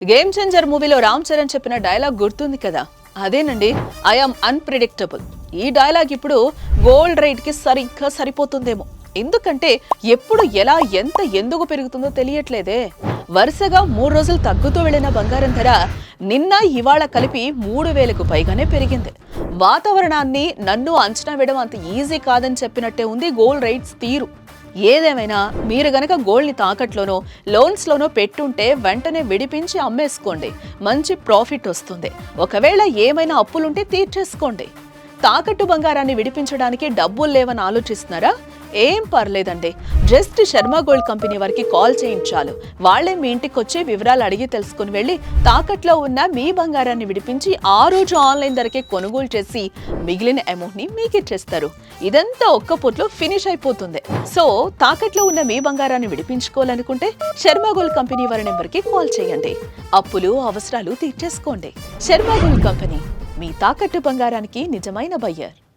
Game changer మూవీలో రామ్ చరణ్ చెప్పిన dialogue గుర్తుంది కదా, అదేనండి, ఐఎమ్ అన్ప్రెడిక్టబుల్. ఈ డైలాగ్ ఇప్పుడు గోల్డ్ రేట్ కి సరిగ్గా సరిపోతుందేమో. ఎందుకంటే ఎప్పుడు ఎలా ఎంత ఎందుకు పెరుగుతుందో తెలియట్లేదే. వరుసగా 3 రోజులు తగ్గుతూ వెళ్లిన బంగారం ధర నిన్న ఇవాళ కలిపి 3,000కు పైగానే పెరిగింది. వాతావరణాన్ని నన్ను అంచనా వేయడం అంత ఈజీ కాదని చెప్పినట్టే ఉంది గోల్డ్ రేట్స్ తీరు. ఏదేమైనా మీరు గనక గోల్డ్ని తాకట్లోనో లోన్స్లోనో పెట్టుంటే వెంటనే విడిపించి అమ్మేసుకోండి, మంచి ప్రాఫిట్ వస్తుంది. ఒకవేళ ఏమైనా అప్పులుంటే తీర్చేసుకోండి. తాకట్టు బంగారాన్ని విడిపించడానికి డబ్బులు లేవని ఆలోచిస్తున్నారా? ఏం పర్లేదండి, జస్ట్ శర్మ గోల్డ్ కంపెనీ వారికి కాల్ చేయించాలి. వాళ్లే మీ ఇంటికి వచ్చి వివరాలు అడిగి తెలుసుకుని వెళ్ళి తాకట్లో ఉన్న మీ బంగారాన్ని విడిపించి ఆ రోజు ఆన్లైన్ ధరకే కొనుగోలు చేసి మిగిలిన అమౌంట్ ని మీకు ఇచ్చేస్తారు. ఇదంతా ఒక్క పూటలో ఫినిష్ అయిపోతుంది. సో తాకట్లో ఉన్న మీ బంగారాన్ని విడిపించుకోవాలనుకుంటే శర్మ గోల్డ్ కంపెనీ వారి నెంబర్కి కాల్ చేయండి. అప్పులు అవసరాలు తీర్చేసుకోండి. శర్మ గోల్డ్ కంపెనీ, మీ తాకట్టు బంగారానికి నిజమైన బయ్యర్.